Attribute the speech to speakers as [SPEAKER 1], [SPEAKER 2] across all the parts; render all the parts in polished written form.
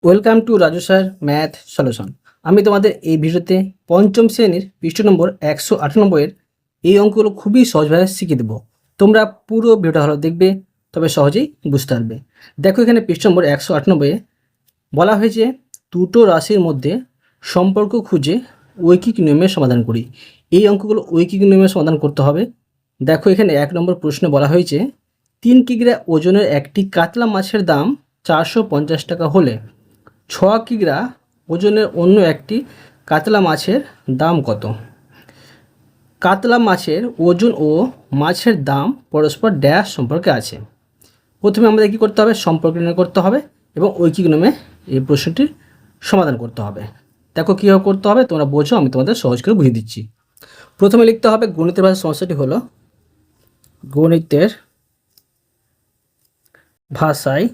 [SPEAKER 1] Welcome to Raju sir math solution. আমি তোমাদের এই ভিডিওতে পঞ্চম শ্রেণীর পৃষ্ঠ নম্বর 198 এই অঙ্কগুলো খুবই সহজভাবে শিখিয়ে দেবো। তোমরা পুরো ভিডিওটা ভালো দেখবে, তবে সহজেই বুঝতে পারবে। দেখো, এখানে পৃষ্ঠ নম্বর 198 বলা হয়েছে দুটো রাশির মধ্যে সম্পর্ক খুঁজে ঐকিক নিয়মে সমাধান করি। এই অঙ্কগুলো ঐকিক নিয়মে সমাধান করতে হবে। দেখো, এখানে 1 নম্বর প্রশ্নে বলা হয়েছে 3 কিগ্রা ওজনের একটি কাতলা মাছের দাম 450 টাকা হলে 6 কিগ্রা ওজনের অন্য একটি কাতলা মাছের দাম কত? কাতলা মাছের ওজন ও মাছের দাম পরস্পর ড্যাশ সম্পর্কে আছে। প্রথমে আমাদের কী করতে হবে? সম্পর্ক নির্ণয় করতে হবে এবং ঐকিক নিয়মে এই প্রশ্নটির সমাধান করতে হবে। দেখো কীভাবে করতে হবে তোমরা বোঝো, আমি তোমাদের সহজ করে বুঝিয়ে দিচ্ছি। প্রথমে লিখতে হবে গণিতের ভাষায় সমস্যাটি হলো গণিতের ভাষায়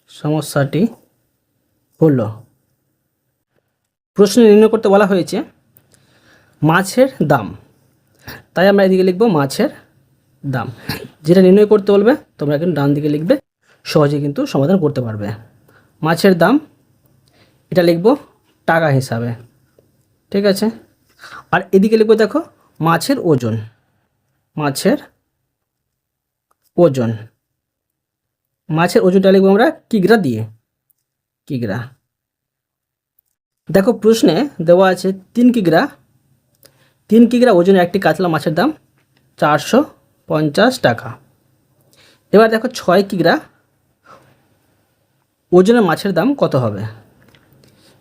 [SPEAKER 1] সমস্যাটি হলো, প্রশ্ন নির্ণয় করতে বলা হয়েছে মাছের দাম, তাই আমরা এদিকে লিখব মাছের দাম। যেটা নির্ণয় করতে বলবে তোমরা কিন্তু ডান দিকে লিখবে, সহজে কিন্তু সমাধান করতে পারবে। মাছের দাম এটা লিখব টাকা হিসাবে, ঠিক আছে। আর এদিকে লিখব দেখো মাছের ওজন, মাছের ওজনটা লিখব আমরা কিগ্রা দিয়ে, কিগ্রা। দেখো প্রশ্নে দেওয়া আছে 3 কিগ্রা ওজনের একটি কাতলা মাছের দাম 450 টাকা। এবার দেখো 6 কিগ্রা ওজনের মাছের দাম কত হবে?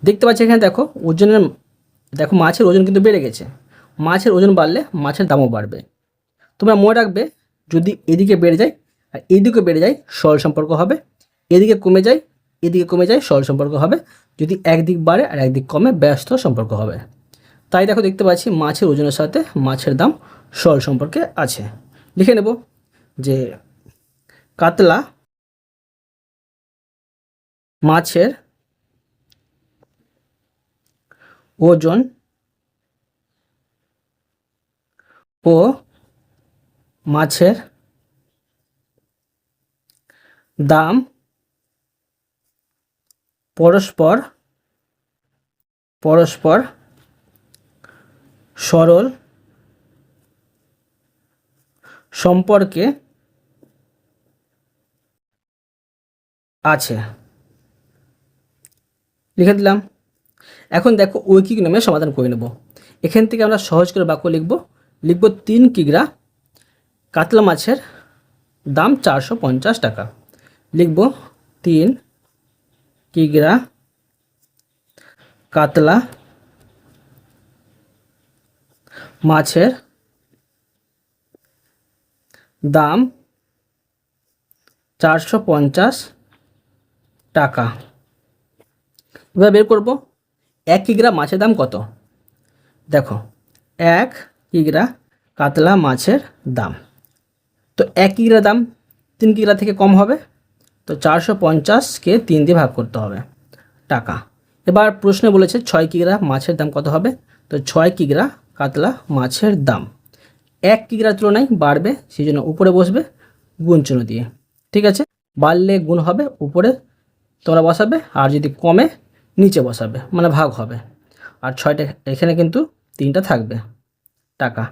[SPEAKER 1] দেখতে পাচ্ছি এখানে দেখো মাছের ওজন কিন্তু বেড়ে গেছে। মাছের ওজন বাড়লে মাছের দামও বাড়বে। তোমরা মনে রাখবে, যদি এদিকে বেড়ে যায় আর এইদিকে বেড়ে যায় সরল সম্পর্ক হবে, এদিকে কমে যায় সরল সম্পর্ক হবে। যদি একদিক বাড়ে আর একদিক কমে ব্যস্ত সম্পর্ক হবে। তাই দেখো দেখতে পাচ্ছি মাছের ওজনের সাথে মাছের দাম সরল সম্পর্কে আছে। লিখে নেব যে কাতলা মাছের ওজন ও মাছের দাম পরস্পর সরল সম্পর্কে আছে, লিখে দিলাম। এখন দেখো ঐকিক নিয়মে সমাধান করে নেব। এখান থেকে আমরা সহজ করে বাক্য লিখব 3 কিগ্রা কাতলা মাছের দাম 450 টাকা। লিখব 3 কিগ্রা কাতলা মাছের দাম 450 টাকা। এবার বের করব 1 কিগ্রা মাছের দাম কত। দেখো 1 কিগ্রা কাতলা মাছের দাম, তো 1 কিগ্রা দাম 3 কিগ্রা থেকে কম হবে, তো 450কে 3 দিয়ে ভাগ করতে হবে টাকা। এবার প্রশ্নে বলেছে 6 কিগ্রা মাছের দাম কত হবে, তো 6 কিগ্রা কাতলা মাছের দাম 1 কিগ্রার তুলনায় বাড়বে, সেই জন্য উপরে বসবে গুণ চিহ্ন দিয়ে, ঠিক আছে। বাড়লে গুণ হবে, উপরে তোমরা বসাবে, আর যদি কমে নিচে বসাবে, মানে ভাগ হবে। আর 6টা এখানে কিন্তু 3টা থাকবে টাকা।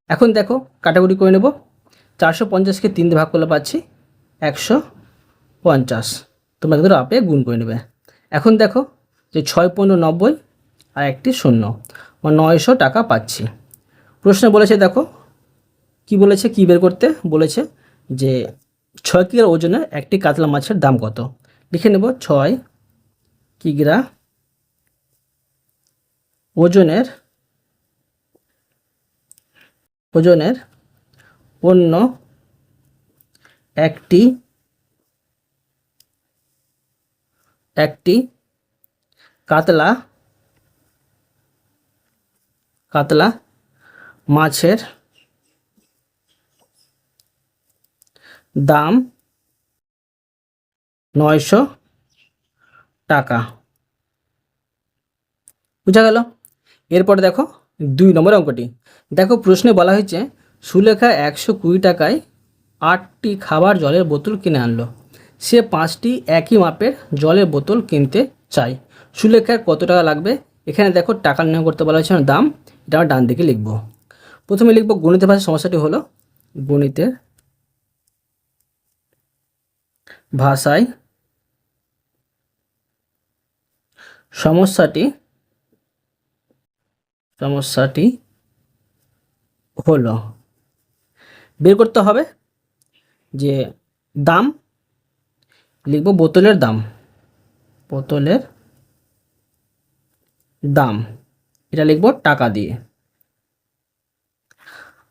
[SPEAKER 1] এখন দেখো কাটাকুটি করে নেব। 450কে 3 দিয়ে ভাগ করলে পাচ্ছি 150, তোমরা কিন্তু আপে গুণ করে নেবে। এখন দেখো যে 6×15 আর একটি 0, মানে 900 টাকা পাচ্ছি। প্রশ্নে বলেছে দেখো কি বলেছে, কি বের করতে বলেছে যে 6 কিগ্রা ওজনের একটি কাতলা মাছের দাম কত। লিখে নেব 6 কিগ্রা ওজনের অন্য একটি কাতলা মাছের দাম 900 টাকা। বুঝা গেল? এরপরে দেখো 2 নম্বর অঙ্কটি। দেখো প্রশ্নে বলা হয়েছে সুলেখা 120 টাকায় 8টি খাবার জলের বোতল কিনে আনলো। সে 5টি একই মাপের জলের বোতল কিনতে চায়। সুলেখার কত টাকা লাগবে? এখানে দেখো টাকা নির্ণয় করতে বলা হয়েছে, দাম, এটা আমরা ডান দিকে লিখব। প্রথমে লিখব গণিতের ভাষায় সমস্যাটি হলো, গণিতের ভাষায় সমস্যাটি হলো, বের করতে হবে যে দাম, লিখব বোতলের দাম, এটা লিখব টাকা দিয়ে।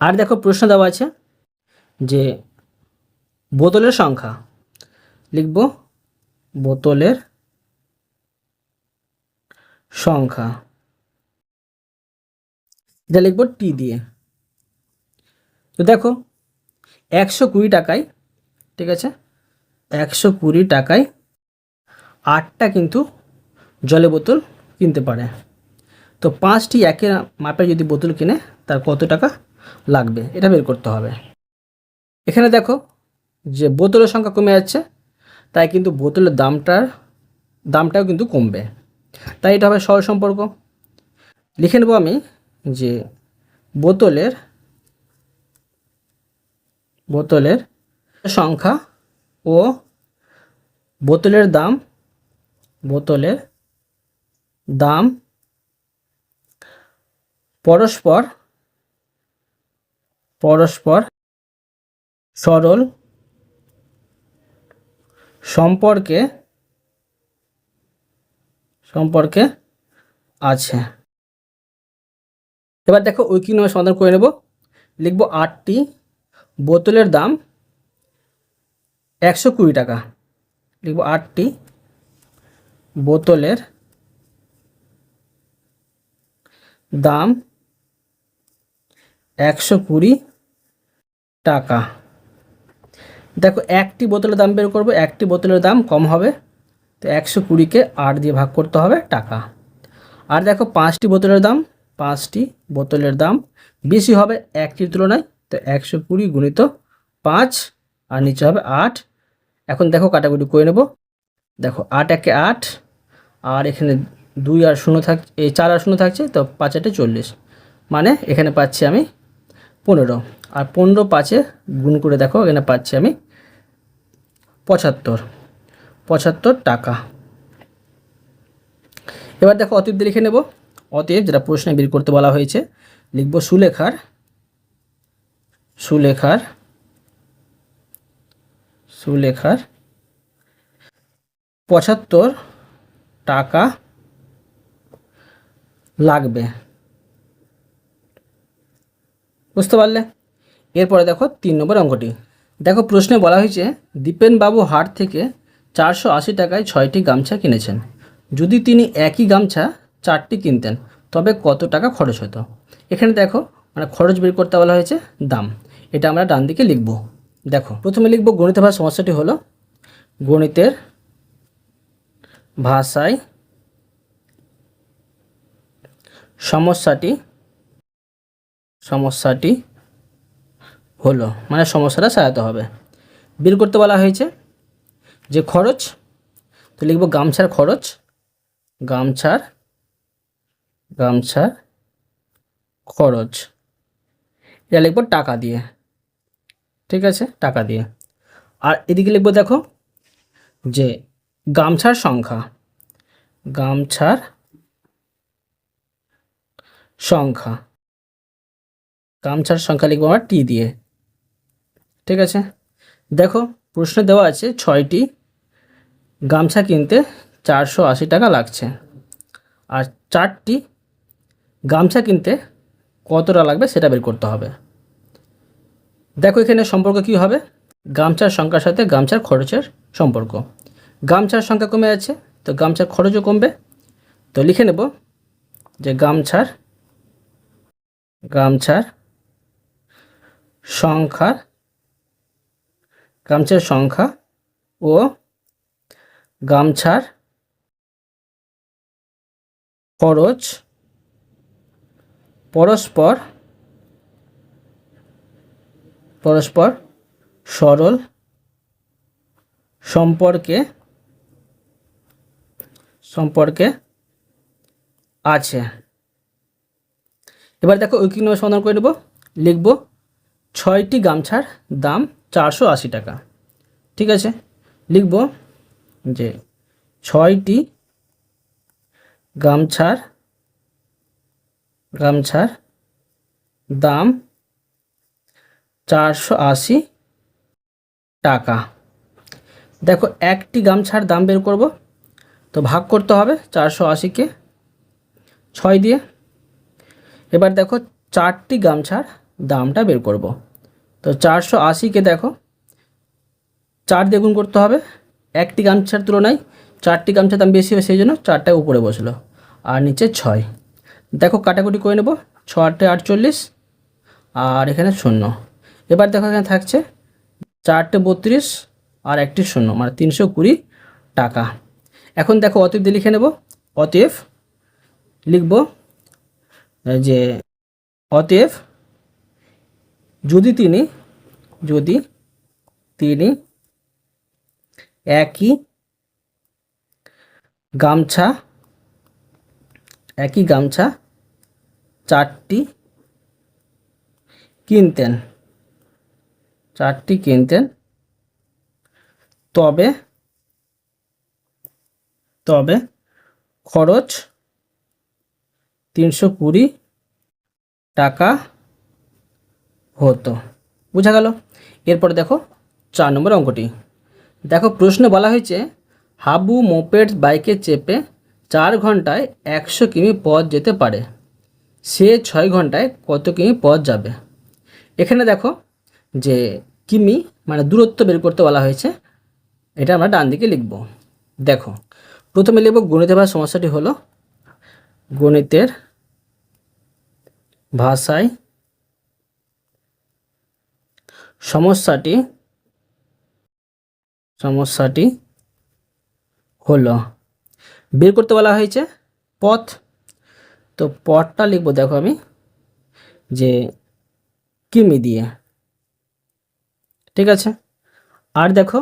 [SPEAKER 1] আর দেখো প্রশ্ন দেওয়া আছে যে বোতলের সংখ্যা, লিখব বোতলের সংখ্যা, এটা লিখব টি দিয়ে। তো দেখো 120 টাকায়, ঠিক আছে, 120 টাকায় 8টা কিন্তু জলের বোতল কিনতে পারে। তো 5টি একই মাপের যদি বোতল কিনে তার কত টাকা লাগবে, এটা বের করতে হবে। এখানে দেখো যে বোতলের সংখ্যা কমে যাচ্ছে, তাই কিন্তু বোতলের দামটাও কিন্তু কমবে, তাই এটা হবে সহজ সম্পর্ক। লিখে নেব আমি যে বোতলের সংখ্যা ও বোতলের দাম পরস্পর সরল সম্পর্কে আছে। এবার দেখো ঐকিক নিয়মে সমাধান করে নেব। লিখব 8টি বোতলের দাম 120 টাকা, লিখব 8টি বোতলের দাম 120 টাকা। দেখো একটি বোতলের দাম বের করব, একটি বোতলের দাম কম হবে, তো 120কে 8 দিয়ে ভাগ করতে হবে টাকা। আর দেখো 5টি বোতলের দাম বেশি হবে একটির তুলনায়, তো 120 গুণিত 5 আর নিচে হবে 8। এখন দেখো কাটাকুটি করে নেব। দেখো 8 একে 8, আর এখানে 2 আর 0 থাকছে, এই 4 আর 0 থাকছে, তো 5 8 40, মানে এখানে পাচ্ছি আমি 15, আর 15 5-এ গুণ করে দেখো এখানে পাচ্ছি আমি 75 টাকা। এবার দেখো অতএব লিখে নেব। অতএব যেটা প্রশ্নে বের করতে বলা হয়েছে, লিখব সুলেখার 75 টাকা লাগবে। বুঝতে পারলে? এরপরে দেখো 3 নম্বর অঙ্কটি। দেখো প্রশ্নে বলা হয়েছে দীপেনবাবু হাট থেকে 480 টাকায় 6টি গামছা কিনেছেন। যদি তিনি একই গামছা 4টি কিনতেন তবে কত টাকা খরচ হতো? এখানে দেখো মানে খরচ বের করতে বলা হয়েছে, দাম, এটা আমরা ডান দিকে লিখব। দেখো প্রথমে লিখব গণিতের ভাষায় সমস্যাটি হলো, গণিতের ভাষায় সমস্যাটি হলো, মানে সমস্যাটা সাজাতে হবে। বের করতে বলা হয়েছে যে খরচ, তো লিখব গামছার খরচ, গামছার খরচ, এটা লিখব টাকা দিয়ে, ঠিক আছে, টাকা দিয়ে। আর এদিকে লিখব দেখো যে গামছার সংখ্যা লিখব আমরা টি দিয়ে, ঠিক আছে। দেখো প্রশ্নে দেওয়া আছে 6টি গামছা কিনতে 480 টাকা লাগছে, আর 4টি গামছা কিনতে কতটা লাগবে সেটা বের করতে হবে। দেখো এখানে সম্পর্ক কি হবে, গামছার সংখ্যার সাথে গামছার খরচের সম্পর্ক। গামছার সংখ্যা কমে যাচ্ছে, তো গামছার খরচও কমবে। তো লিখে নেব যে গামছার সংখ্যা ও গামছার খরচ পরস্পর সরল সম্পর্কে আছে। এবার দেখো ঐকিক নিয়মে সমাধান করে নেব। লিখব 6টি গামছার দাম 480 টাকা। ঠিক আছে, লিখব যে 6টি গামছার দাম 480 টাকা। দেখো একটি গামছার দাম বের করব, তো ভাগ করতে হবে 480কে 6 দিয়ে। এবার দেখো 4টি গামছার দামটা বের করব, তো 480কে দেখো 4 দিয়ে গুণ করতে হবে। একটি গামছার তুলনায় 4টি গামছার দাম বেশি হয়, সেই জন্য 4টা উপরে বসলো আর নিচে 6। দেখো কাটাকুটি করে নেব, 6 × 8 = 48 আর এখানে 0। এবার দেখো এখানে থাকছে 4 × 32 আর 1 0, মানে 320 টাকা। এখন দেখো অতএব দিয়ে লিখে নেব। অতএব লিখব যে অতএব যদি তিনি একই গামছা 4টি কিনতেন তবে খরচ 320 টাকা হতো। বোঝা গেল? এরপরে দেখো 4 নম্বর অঙ্কটি। দেখো প্রশ্নে বলা হয়েছে হাবু মোপেড বাইকে চেপে 4 ঘন্টায় 100 কিমি পথ যেতে পারে, সে 6 ঘন্টায় কত কিমি পথ যাবে? এখানে দেখো যে কিমি মানে দূরত্ব বের করতে বলা হয়েছে, এটা আমরা ডান দিকে লিখব। দেখো প্রথমে লিখব গণিতের ভাষায় সমস্যাটি হলো, গণিতের ভাষায় সমস্যাটি হলো বের করতে বলা হয়েছে পথ, তো পথটা লিখব দেখো আমি যে কিমি দিয়ে। ঠিক আছে, আর দেখো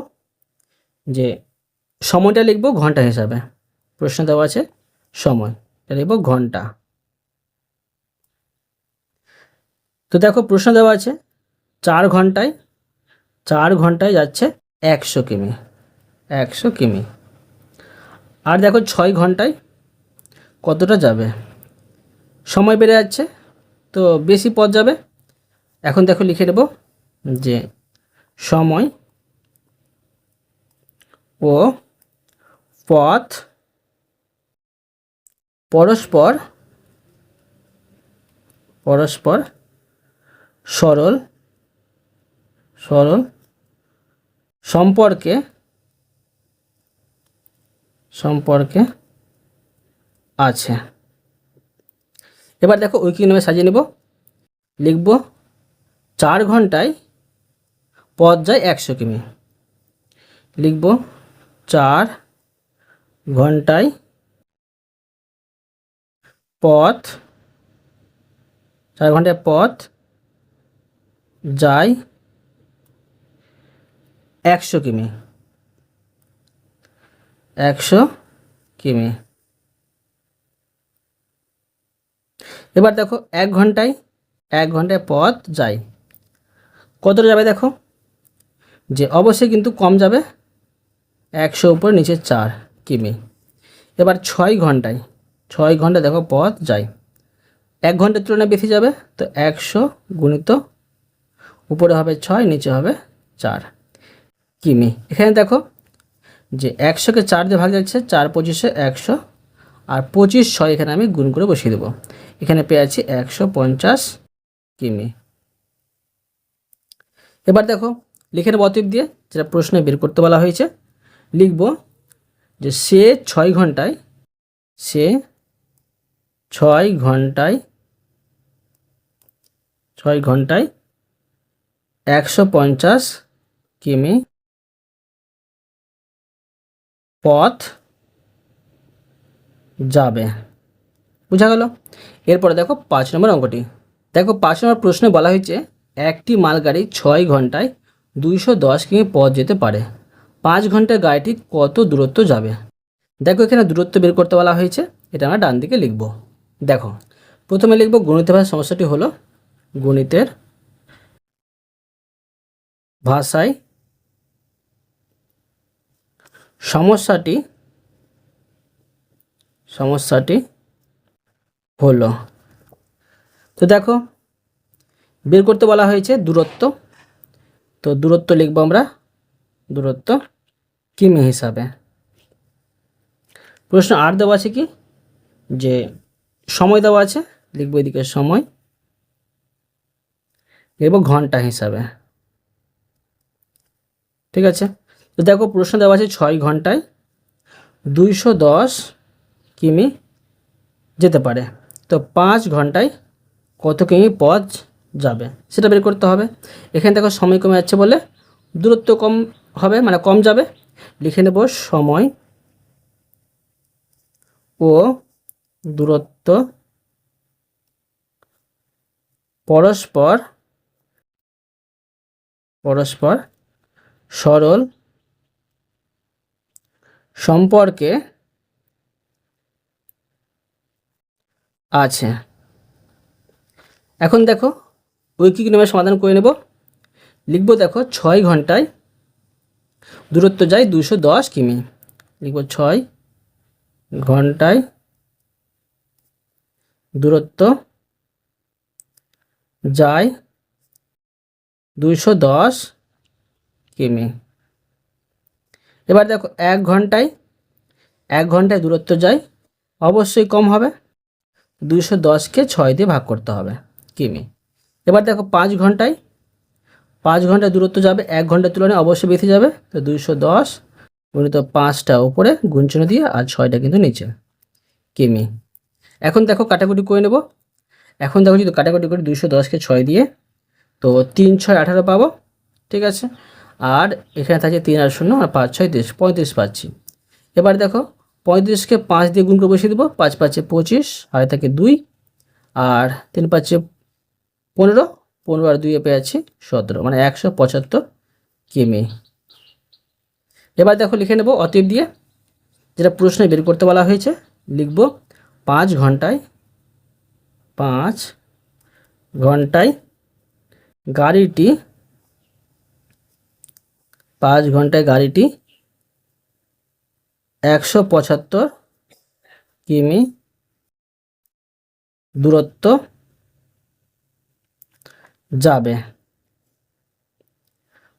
[SPEAKER 1] যে সময়টা লিখব ঘন্টা হিসাবে, প্রশ্ন দেওয়া আছে সময়, এটা লিখব ঘন্টা। তো দেখো প্রশ্ন দেওয়া আছে 4 ঘন্টায় যাচ্ছে 100 কিমি, আর দেখো 6 ঘন্টায় কতটা যাবে? সময় বেড়ে যাচ্ছে, তো বেশি পথ যাবে। এখন দেখো লিখে নেব যে সময় ও পথ পরস্পর সরল সম্পর্কে আছে। এবার দেখো ঐকিক নিয়মে সাজিয়ে নেব। লিখব 4 ঘন্টায় পথ যায় 100 কিমি। লিখব 4 ঘন্টায় পথ যায় 100 কিমি। এবার দেখো 1 ঘন্টায় পথ যায় কতটা যাবে? দেখো যে অবশ্যই কিন্তু কম যাবে, 100 উপর নিচে 4 কিমি। এবার 6 ঘন্টায় দেখো পথ যায় 1 ঘন্টার তুলনায় বেশি যাবে, তো 100 গুণিত উপরে হবে 6 নিচে হবে 4 কিমি। এখানে দেখো যে 100কে 4 দিয়ে ভাগ যাচ্ছে, 4 × 25 = 100 আর 25 6 এখানে আমি গুণ করে বসিয়ে দেবো। এখানে পেয়ে আছি 150 কিমি। এবার দেখো লিখে নেব অতএব দিয়ে, যেটা প্রশ্নে বের করতে বলা হয়েছে। লিখব যে সে 6 ঘন্টায় 150 কিমি পথ যাবে। বোঝা গেল? এরপরে দেখো 5 নম্বর অঙ্কটি। দেখো 5 নম্বর প্রশ্নে বলা হয়েছে একটি মালগাড়ি 6 ঘন্টায় 210 কিমি পথ যেতে পারে। 5 ঘন্টায় গাড়িটি কত দূরত্ব যাবে? দেখো এখানে দূরত্ব বের করতে বলা হয়েছে, এটা আমরা ডান দিকে লিখব। দেখো প্রথমে লিখব গণিতের ভাষায় সমস্যাটি হলো গণিতের ভাষায় সমস্যাটি হলো। তো দেখো বের করতে বলা হয়েছে দূরত্ব, তো দূরত্ব লিখব আমরা দূরত্ব কিমি হিসাবে। প্রশ্ন আর দেওয়া আছে কি যে সময় দেওয়া আছে, লিখব এদিকে সময়, লিখব ঘন্টা হিসাবে। ঠিক আছে, তো দেখো প্রশ্ন দেওয়া আছে 6 ঘন্টায় 210 কিমি যেতে পারে, তো 5 ঘন্টায় কত কিমি পথ যাবে সেটা বের করতে হবে। এখানে দেখো সময় কমে যাচ্ছে বলে দূরত্ব কম হবে, মানে কম যাবে। লিখে নেব সময় ও দূরত্ব পরস্পর সরল সম্পর্কে আছে। এখন দেখো ঐকিক নিয়মের সমাধান করে নেব। লিখব দেখো 6 ঘন্টায় দূরত্ব যায় 210 কিমি, লিখব 6 ঘন্টায় দূরত্ব যায় 210 কিমি। এবার দেখো 1 ঘন্টায় দূরত্ব যায়, অবশ্যই কম হবে, 210কে 6 দিয়ে ভাগ করতে হবে কিমি। এবার দেখো 5 ঘন্টায় দূরত্ব যাবে, 1 ঘন্টার তুলনায় অবশ্যই বেশি যাবে, তো 210 গুণিত 5টা উপরে গুণচিহ্ন দিয়ে আর 6টা কিন্তু নিচে কিমি। এখন দেখো কাটাকুটি করে নেব। এখন দেখো যদি কাটাকুটি করি 210কে 6 দিয়ে, তো 3 6 18 পাবো। ঠিক আছে, আর এখানে থাকছে 3 আর 0 আর 5 6 30, 35 পাচ্ছি। এবার দেখো 35কে 5 দিয়ে গুণ করে বসিয়ে দেবো, 5 5 25, আর থাকে 2, আর 3 5 15, 15 আর 2 পেয়ে যাচ্ছি 17, মানে 175 কিমি। এবার দেখো লিখে নেব অতএব দিয়ে, যেটা প্রশ্নে বের করতে বলা হয়েছে, লিখব 5 ঘন্টায় গাড়িটি 175 কিমি দূরত্ব যাবে।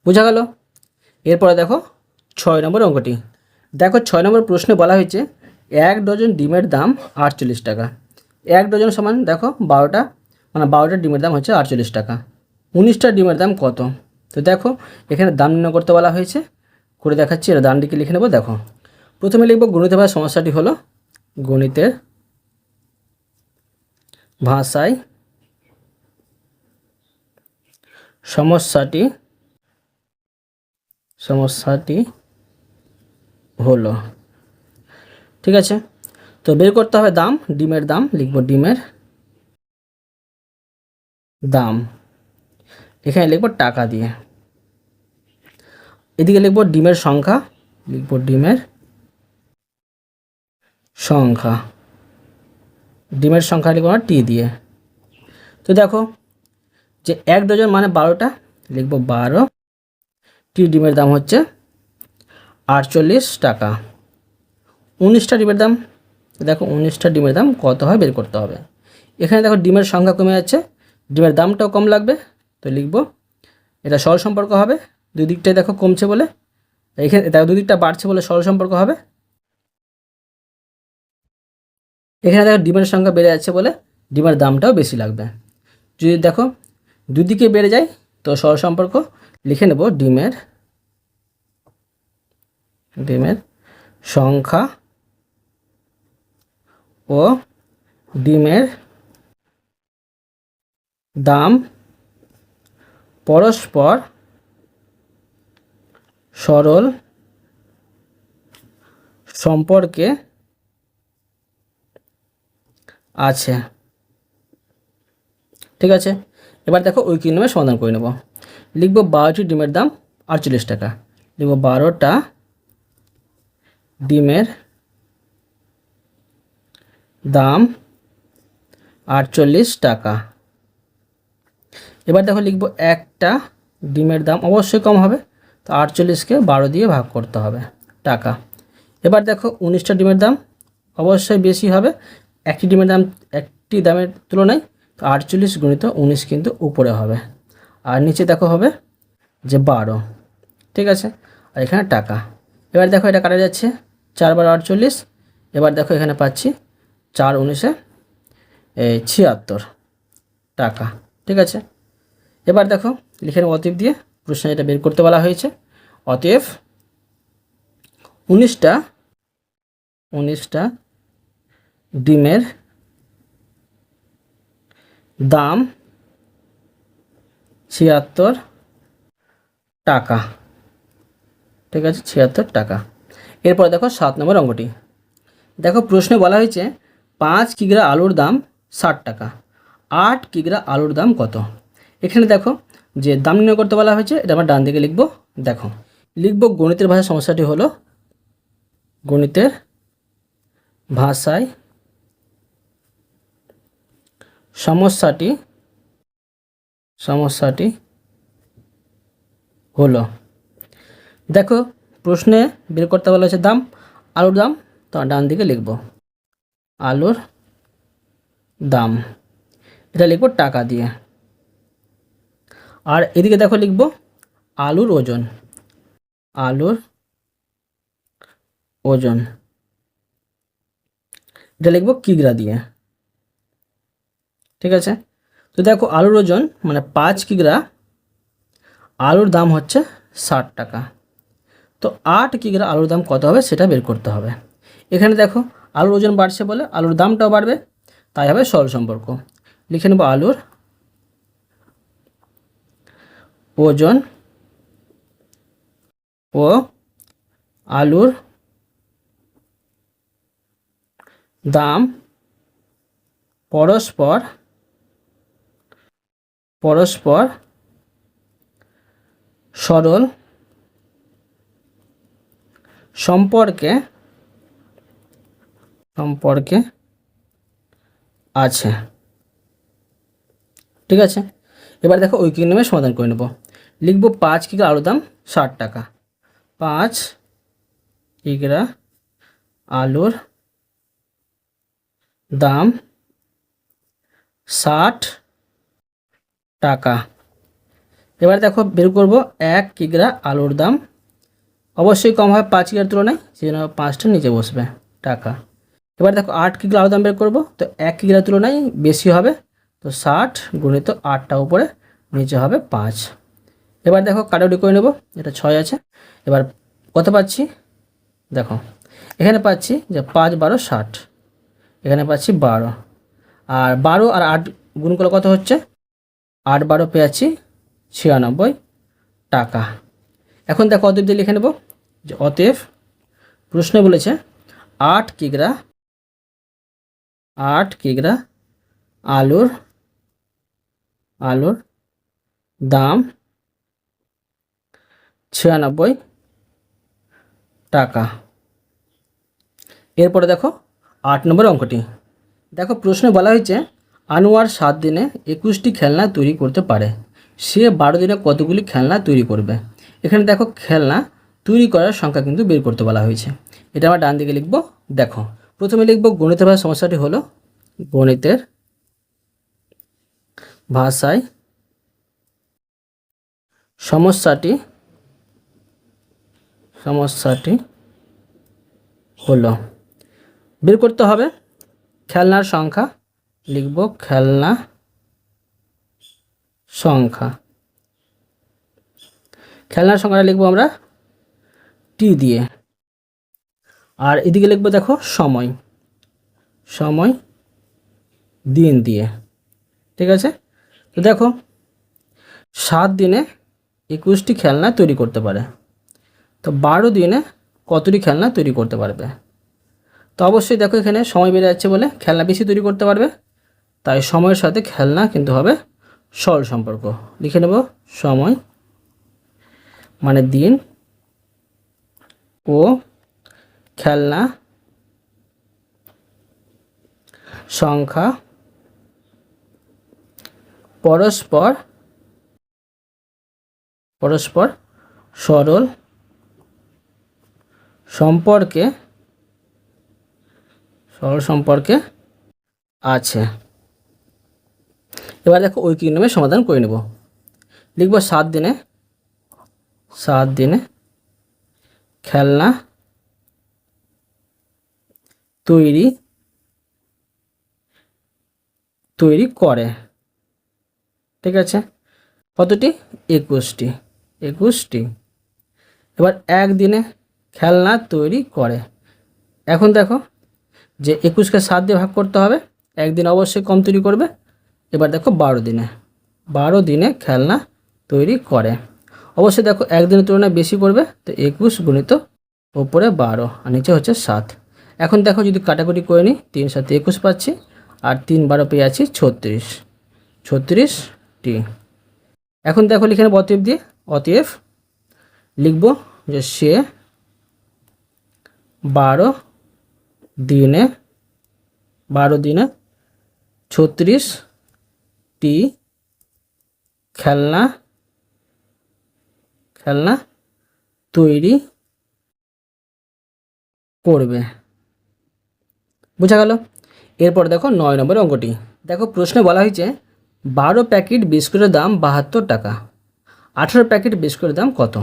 [SPEAKER 1] বোঝা গেল? এরপরে দেখো 6 নম্বর অঙ্কটি। দেখো 6 নম্বর প্রশ্নে বলা হয়েছে 1 ডজন ডিমের দাম 48 টাকা। 1 ডজন সমান দেখো 12টা, মানে 12টা ডিমের দাম হচ্ছে 48 টাকা। 19টা ডিমের দাম কত? তো দেখো এখানে দাম নির্ণয় করতে বলা হয়েছে, করে দেখাচ্ছি, এটা ডান দিকে লিখে নেব। দেখো প্রথমে লিখব গণিতের ভাষায় সমস্যাটি হলো গণিতের ভাষায় সমস্যাটি হলো। ঠিক আছে, তো বের করতে হবে দাম, ডিমের দাম, লিখব ডিমের দাম, এখানে লিখব টাকা দিয়ে। এদিকে লিখব ডিমের সংখ্যা, লিখব ডিমের সংখ্যা লিখব টি দিয়ে। তো দেখো যে 1 ডজন মানে 12টা, লিখব 12, টি ডিমের দাম হচ্ছে 48 টাকা। 19টা ডিমের দাম, দেখো 19টা ডিমের দাম কত হয় বের করতে হবে। এখানে দেখো ডিমের সংখ্যা কমে যাচ্ছে, ডিমের দামটাও কম লাগবে, তো লিখব এটা সরল সম্পর্ক হবে, দুই দিকটাই দেখো কমছে বলে, এখানে দেখো দুই দিকটা বাড়ছে বলে সরল সম্পর্ক হবে। এখানে দেখো ডিমের সংখ্যা বেড়ে যাচ্ছে বলে ডিমের দামটাও বেশি লাগবে। যদি দেখো দুদিকে বেড়ে যায় তো সরল সম্পর্ক, লিখে নেব ডিমের সংখ্যা ও ডিমের দাম পরস্পর সরল সম্পর্কে আছে। ঠিক আছে, এবার দেখো ঐকিক নিয়মে সমাধান করে নেব। লিখব 12টি ডিমের দাম 48 টাকা। লিখব 12টা ডিমের দাম 48 টাকা। এবার দেখো লিখব একটা ডিমের দাম অবশ্যই কম হবে, তো 48কে 12 দিয়ে ভাগ করতে হবে টাকা। এবার দেখো 19টা ডিমের দাম অবশ্যই বেশি হবে, একটি ডিমের দাম একটি দামের তুলনায়, তো 48 গুণিত 19 কিন্তু উপরে হবে, আর নিচে দেখো হবে যে 12, ঠিক আছে। আর এখানে টাকা। এবার দেখো এটা কাটা যাচ্ছে, 4 বার 48। এবার দেখো এখানে পাচ্ছি 4 19 76 টাকা, ঠিক আছে। এবার দেখো লিখে নেব অতএব দিয়ে, প্রশ্নে এটা বের করতে বলা হয়েছে। অতএব 19টা ডিমের দাম 76 টাকা, ঠিক আছে, 76 টাকা। এরপর দেখো 7 নম্বর অঙ্কটি। দেখো প্রশ্নে বলা হয়েছে 5 কিগ্রা আলুর দাম 60 টাকা, 8 কিগ্রা আলুর দাম কত। এখানে দেখো যে দাম নির্ণয় করতে বলা হয়েছে, এটা আমরা ডান দিকে লিখব। দেখো লিখব গণিতের ভাষায় সমস্যাটি হলো, গণিতের ভাষায় সমস্যাটি হলো। দেখো প্রশ্নে বের করতে বলা হয়েছে দাম, আলুর দাম, তো ডান দিকে লিখব আলুর দাম, এটা লিখব টাকা দিয়ে। আর এদিকে দেখো লিখব আলুর ওজন, এটা লিখব কিগ্রা দিয়ে, ঠিক আছে। তো দেখো আলুর ওজন মানে 5 কিগ্রা, আলুর দাম হচ্ছে 60 টাকা, তো 8 কিগ্রা আলুর দাম কত হবে সেটা বের করতে হবে। এখানে দেখো আলুর ওজন বাড়ছে বলে আলুর দামটাও বাড়বে, তাই হবে সরল সম্পর্ক। লিখে নেব আলুর ওজন ও আলুর দাম পরস্পর সরল সম্পর্কে আছে, ঠিক আছে। এবার দেখো ঐকিক নিয়মে সমাধান করে নেব। লিখব 5 কিগ্রা আলুর দাম 60 টাকা, 5 কিগ্রা আলুর দাম 60 টাকা। এবার দেখো বের করব 1 কিগ্রা আলুর দাম অবশ্যই কম হবে 5 কিগ্রার তুলনায়, সেই জন্য 5টা নিচে বসবে টাকা। এবার দেখো 8 কিগ্রা আলুর দাম বের করব, তো 1 কিগ্রার তুলনায় বেশি হবে, তো 60 গুণিত 8টা উপরে, নিচে হবে 5। এবার দেখো কাটাকুটি করে নেব, এটা 6 আছে। এবার কত পাচ্ছি দেখো, এখানে পাচ্ছি যে 5 12 60, এখানে পাচ্ছি 12, আর 12 আর 8 গুণ করলে কত হচ্ছে, 8 12 পেয়েছি 96 টাকা। এখন দেখো অতএব দিয়ে লিখে নেব যে অতএব প্রশ্নে বলেছে 8 কিগ্রা আলুর দাম 96 টাকা। এরপরে দেখো 8 নম্বর অঙ্কটি। দেখো প্রশ্নে বলা হয়েছে আনোয়ার 7 দিনে 21টি খেলনা তৈরি করতে পারে, সে 12 দিনে কতগুলি খেলনা তৈরি করবে। এখানে দেখো খেলনা তৈরি করার সংখ্যা কিন্তু বের করতে বলা হয়েছে, এটা আমরা ডান দিকে লিখব। দেখো প্রথমে লিখব গণিতের ভাষায় সমস্যাটি হলো, গণিতের ভাষায় সমস্যাটি হলো। বের করতে হবে খেলনার সংখ্যা, লিখব খেলনার সংখ্যাটা লিখব আমরা টি দিয়ে। আর এদিকে লিখব দেখো সময় দিন দিয়ে, ঠিক আছে। তো দেখো 7 দিনে 21টি খেলনা তৈরি করতে পারে, তো 12 দিনে কতটি খেলনা তৈরি করতে পারবে। তো অবশ্যই দেখো এখানে সময় বেড়ে যাচ্ছে বলে খেলনা বেশি তৈরি করতে পারবে, তাই সময়ের সাথে খেলনা কিন্তু হবে সরল সম্পর্ক। লিখে নেব সময় মানে দিন ও খেলনা সংখ্যা পরস্পর সরল সম্পর্কে আছে। এবার দেখো ঐকিক নিয়মে সমাধান করে নেব। লিখব 7 দিনে খেলনা তৈরি করে। ঠিক আছে, কতটি? 21টি। এবার একদিনে খেলনা তৈরি করে। এখন দেখো যে 21কে 7 দিয়ে ভাগ করতে হবে, একদিন অবশ্যই কম তৈরি করবে। এবার দেখো 12 দিনে খেলনা তৈরি করে। অবশ্যই দেখো একদিনের তুলনায় বেশি করবে, তো 21 গুণিত উপরে 12 আর নিচে হচ্ছে 7। এখন দেখো যদি কাটাকুটি করে নিই, 3 7 21 পাচ্ছি, আর 3 12 পেয়ে আছি 36টি। এখন দেখো লিখে নেব অতএব দিয়ে। অতএব লিখব যে সে 12 দিনে 36টি খেলনা তৈরি করবে। বোঝা গেল? এরপর দেখো 9 নম্বর অঙ্কটি। দেখো প্রশ্নে বলা হয়েছে 12 প্যাকেট বিস্কুটের দাম 72 টাকা, 18 প্যাকেট বিস্কুটের দাম কত?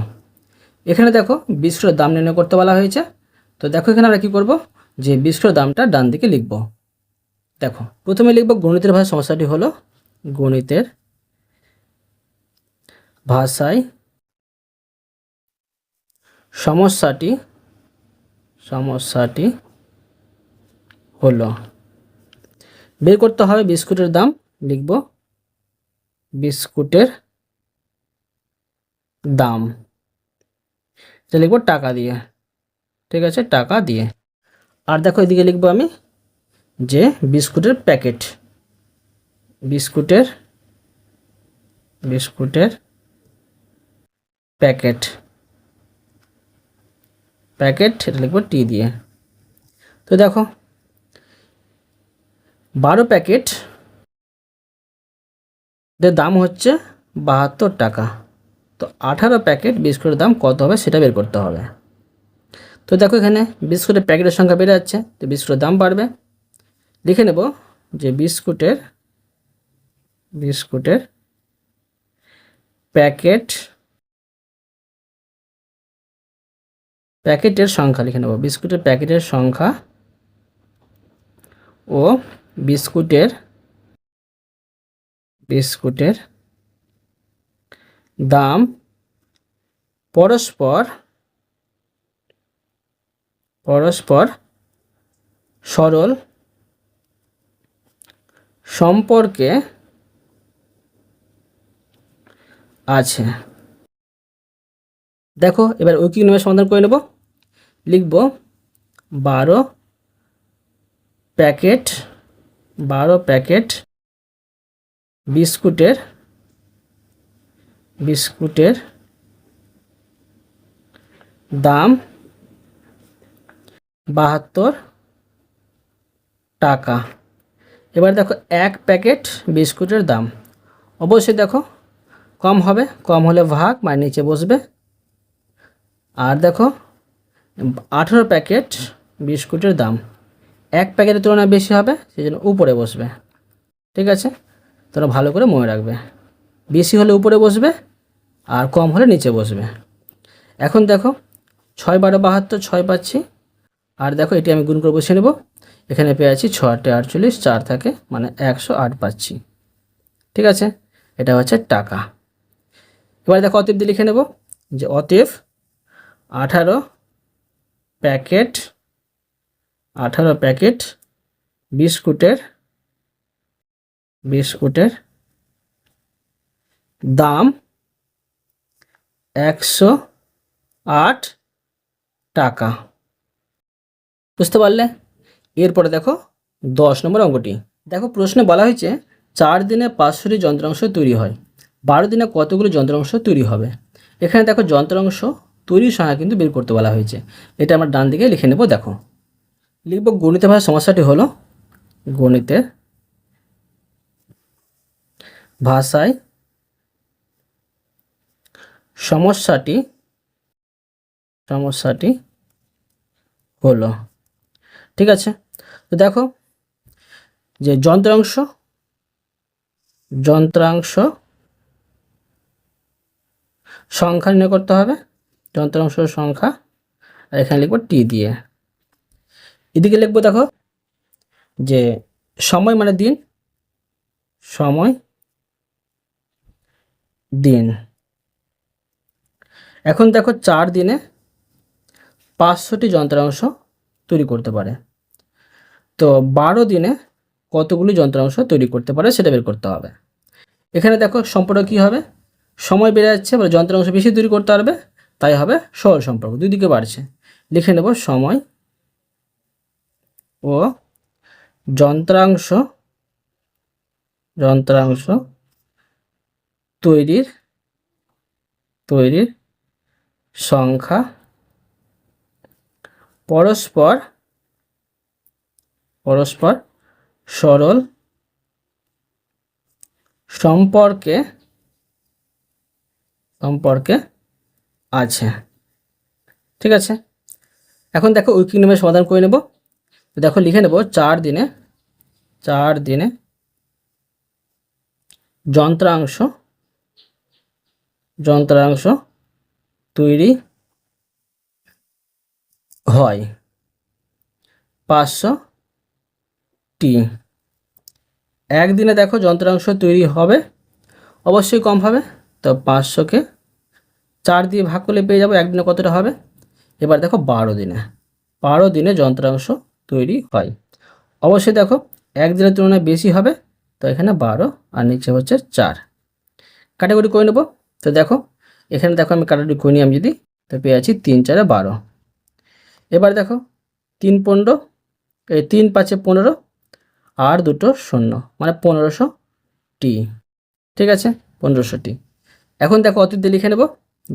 [SPEAKER 1] এখানে দেখো বিস্কুটের দাম নির্ণয় করতে বলা হয়েছে। তো দেখো এখানে আমরা কী করব, যে বিস্কুটের দামটা ডান দিকে লিখব। দেখো প্রথমে লিখব গণিতের ভাষায় সমস্যাটি হলো, গণিতের ভাষায় সমস্যাটি হলো। বের করতে হবে বিস্কুটের দাম। লিখব বিস্কুটের দাম, এটা লিখব টাকা দিয়ে। ঠিক আছে, টাকা দিয়ে। আর দেখো এদিকে লিখব আমি যে বিস্কুটের প্যাকেট, বিস্কুটের প্যাকেট এটা লিখব টি দিয়ে। তো দেখো 12 প্যাকেট এর দাম হচ্ছে 72 টাকা। তো 18 প্যাকেট বিস্কুটের দাম কত হবে সেটা বের করতে হবে। তো দেখো এখানে বিস্কুটের প্যাকেটের সংখ্যা বেড়ে যাচ্ছে, তো বিস্কুটের দাম বাড়বে। লিখে নেব যে বিস্কুটের প্যাকেটের সংখ্যা লিখে নেব। বিস্কুটের প্যাকেটের সংখ্যা ও বিস্কুটের দাম পরস্পর সরল সম্পর্কে আছে। দেখো এবার ঐকিক নিয়মে সমাধান করে নেব। লিখব 12 প্যাকেট বিস্কুটের দাম 72 টাকা। এবার দেখো 1 প্যাকেট বিস্কুটের দাম অবশ্যই দেখো কম হবে, কম হলে ভাগ মানে নিচে বসবে। আর দেখো 18 প্যাকেট বিস্কুটের দাম 1 প্যাকেটের তুলনায় বেশি হবে, সেই জন্য উপরে বসবে। ঠিক আছে, তোমরা ভালো করে মনে রাখবে, বেশি হলে উপরে বসবে আর কম হলে নিচে বসবে। এখন দেখো 6 12 72, 6 পাচ্ছি। আর দেখো এটি আমি গুণ করে বসিয়ে নেব। এখানে পেয়ে আছি 6 8 48, 4 থাকে মানে 108 পাচ্ছি। ঠিক আছে, এটা হচ্ছে টাকা। এবার দেখো অতএব দিয়ে লিখে নেব যে অতএব 18 প্যাকেট বিস্কুটের দাম 108 টাকা। বুঝতে পারলে? এরপরে দেখো 10 নম্বর অঙ্কটি। দেখো প্রশ্নে বলা হয়েছে 4 দিনে 500টি যন্ত্রাংশ তৈরি হয়, 12 দিনে কতগুলো যন্ত্রাংশ তৈরি হবে? এখানে দেখো যন্ত্রাংশ তৈরির সংখ্যা কিন্তু বের করতে বলা হয়েছে। এটা আমরা ডান দিকে লিখে নেব। দেখো লিখব গণিতের ভাষায় সমস্যাটি হলো গণিতের ভাষায় সমস্যাটি হলো। ঠিক আছে, তো দেখো যে যন্ত্রাংশ সংখ্যা নির্ণয় করতে হবে, যন্ত্রাংশ সংখ্যা, আর এখানে লিখবো টি দিয়ে। এদিকে লিখবো দেখো যে সময় মানে দিন, সময় দিন। এখন দেখো 4 দিনে 500টি যন্ত্রাংশ তৈরি করতে পারে। তো 12 দিনে কতগুলি যন্ত্রাংশ তৈরি করতে পারে সেটা বের করতে হবে। এখানে দেখো সম্পর্ক কী হবে, সময় বেড়ে যাচ্ছে বলে যন্ত্রাংশ বেশি তৈরি করতে পারবে, তাই হবে সরল সম্পর্ক, দুই দিকে বাড়ছে। লিখে নেব সময় ও যন্ত্রাংশ তৈরির সংখ্যা পরস্পর সরল সম্পর্কে আছে। ঠিক আছে, এখন দেখো ঐকিক নিয়মের সমাধান করে নেব। দেখো লিখে নেব 4 দিনে যন্ত্রাংশ তৈরি হয় 500টি। একদিনে দেখো যন্ত্রাংশ তৈরি হবে অবশ্যই কম হবে, তো 500কে 4 দিয়ে ভাগ করলে পেয়ে যাবো একদিনে কতটা হবে। এবার দেখো 12 দিনে যন্ত্রাংশ তৈরি হয়, অবশ্যই দেখো একদিনের তুলনায় বেশি হবে, তো এখানে 12 আর নিচে হচ্ছে 4। কাটাকুটি করে নেব। তো দেখো এখানে দেখো আমি কাটাকুটি করে নিই, আমি যদি তো পেয়ে যাচ্ছি 3 4 12। এবার দেখো 3 15, এই 3 5 15 আর দুটো 0 মানে 1500টি। ঠিক আছে, 1500টি। এখন দেখো অতএব দিয়ে লিখে নেব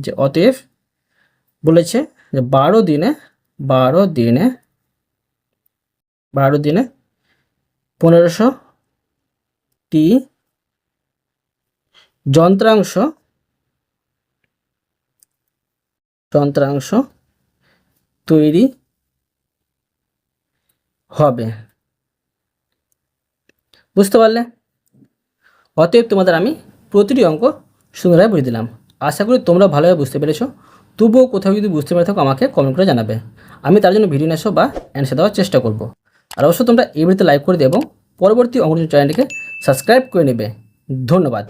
[SPEAKER 1] যে অতএব বলেছে যে 12 দিনে 1500টি যন্ত্রাংশ তৈরি হবে। বুঝতে পারলে? অতএব তোমাদের আমি প্রতিটি অঙ্ক সুন্দরভাবে বুঝে দিলাম। আশা করি তোমরা ভালোভাবে বুঝতে পেরেছো। তবুও কোথাও যদি বুঝতে পেরে থাকো আমাকে কমেন্ট করে জানাবে, আমি তার জন্য ভিডিও নিয়ে আসবো বা অ্যান্সার দেওয়ার চেষ্টা করব। আর অবশ্যই তোমরা এই ভিডিওতে লাইক করে দেবে এবং পরবর্তী অঙ্ক চ্যানেলটিকে সাবস্ক্রাইব করে নেবে। ধন্যবাদ।